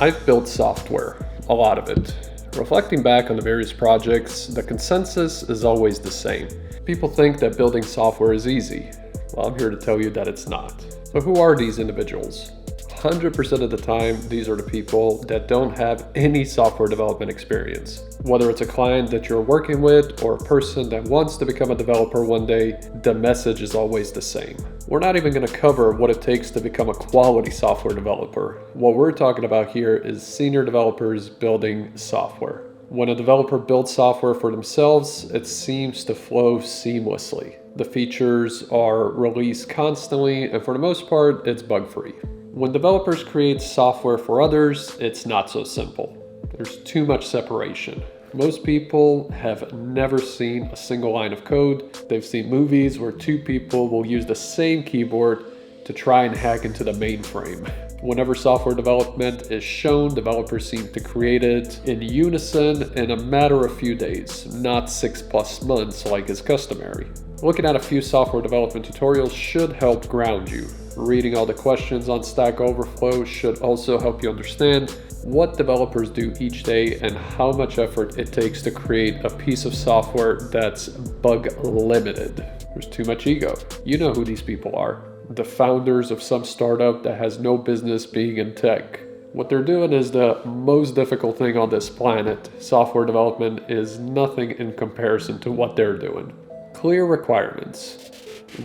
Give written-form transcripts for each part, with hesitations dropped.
I've built software, a lot of it. Reflecting back on the various projects, the consensus is always the same. People think that building software is easy. Well, I'm here to tell you that it's not. So who are these individuals? 100% of the time, these are the people that don't have any software development experience. Whether it's a client that you're working with or a person that wants to become a developer one day, the message is always the same. We're not even going to cover what it takes to become a quality software developer. What we're talking about here is senior developers building software. When a developer builds software for themselves, it seems to flow seamlessly. The features are released constantly, and for the most part, it's bug-free. When developers create software for others, it's not so simple. There's too much separation. Most people have never seen a single line of code. They've seen movies where two people will use the same keyboard to try and hack into the mainframe. Whenever software development is shown, developers seem to create it in unison in a matter of a few days, not 6+ months like is customary. Looking at a few software development tutorials should help ground you. Reading all the questions on Stack Overflow should also help you understand what developers do each day and how much effort it takes to create a piece of software that's bug limited. There's too much ego. You know who these people are. The founders of some startup that has no business being in tech. What they're doing is the most difficult thing on this planet. Software development is nothing in comparison to what they're doing. Clear requirements.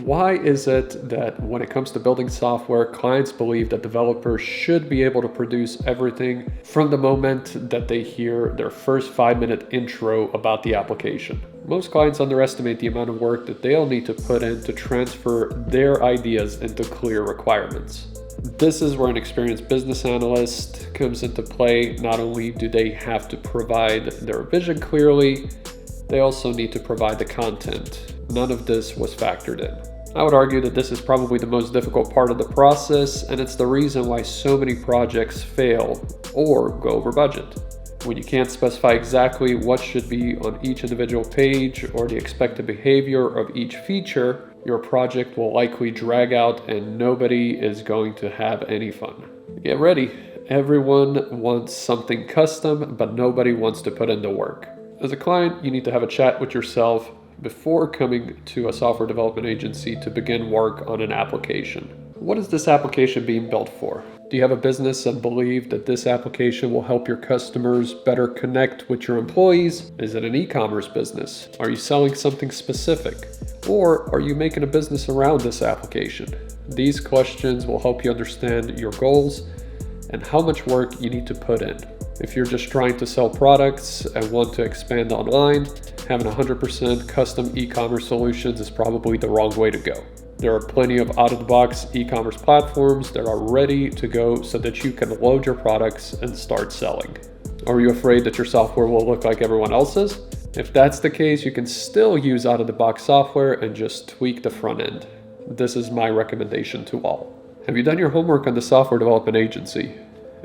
Why is it that when it comes to building software, clients believe that developers should be able to produce everything from the moment that they hear their first 5-minute intro about the application? Most clients underestimate the amount of work that they'll need to put in to transfer their ideas into clear requirements. This is where an experienced business analyst comes into play. Not only do they have to provide their vision clearly, they also need to provide the content. None of this was factored in. I would argue that this is probably the most difficult part of the process, and it's the reason why so many projects fail or go over budget. When you can't specify exactly what should be on each individual page or the expected behavior of each feature, your project will likely drag out and nobody is going to have any fun. Get ready. Everyone wants something custom, but nobody wants to put in the work. As a client, you need to have a chat with yourself before coming to a software development agency to begin work on an application. What is this application being built for? Do you have a business and believe that this application will help your customers better connect with your employees? Is it an e-commerce business? Are you selling something specific? Or are you making a business around this application? These questions will help you understand your goals and how much work you need to put in. If you're just trying to sell products and want to expand online, having 100% custom e-commerce solutions is probably the wrong way to go. There are plenty of out-of-the-box e-commerce platforms that are ready to go so that you can load your products and start selling. Are you afraid that your software will look like everyone else's? If that's the case, you can still use out-of-the-box software and just tweak the front end. This is my recommendation to all. Have you done your homework on the software development agency?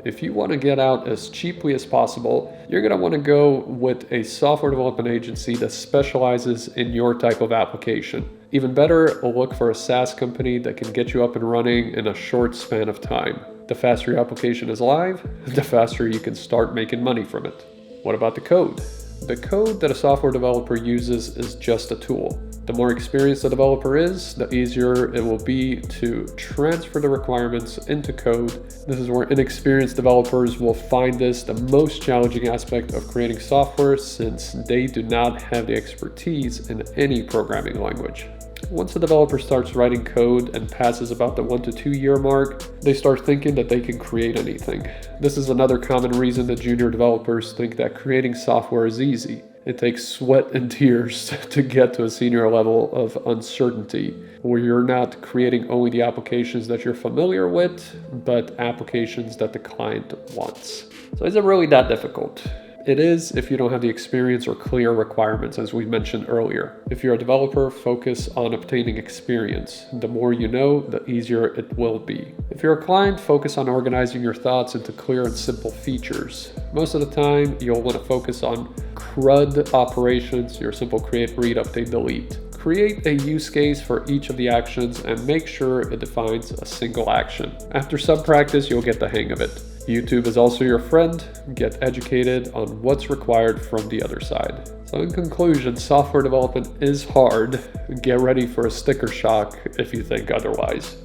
If you want to get out as cheaply as possible, you're going to want to go with a software development agency that specializes in your type of application. Even better, look for a SaaS company that can get you up and running in a short span of time. The faster your application is live, the faster you can start making money from it. What about the code? The code that a software developer uses is just a tool. The more experienced the developer is, the easier it will be to transfer the requirements into code. This is where inexperienced developers will find this the most challenging aspect of creating software, since they do not have the expertise in any programming language. Once a developer starts writing code and passes about the 1 to 2 year mark, they start thinking that they can create anything. This is another common reason that junior developers think that creating software is easy. It takes sweat and tears to get to a senior level of uncertainty, where you're not creating only the applications that you're familiar with, but applications that the client wants. So is it really that difficult? It is if you don't have the experience or clear requirements, as we mentioned earlier. If you're a developer, focus on obtaining experience. The more you know, the easier it will be. If you're a client, focus on organizing your thoughts into clear and simple features. Most of the time, you'll want to focus on CRUD operations, your simple create, read, update, delete. Create a use case for each of the actions and make sure it defines a single action. After some practice, you'll get the hang of it. YouTube is also your friend. Get educated on what's required from the other side. So in conclusion, software development is hard. Get ready for a sticker shock if you think otherwise.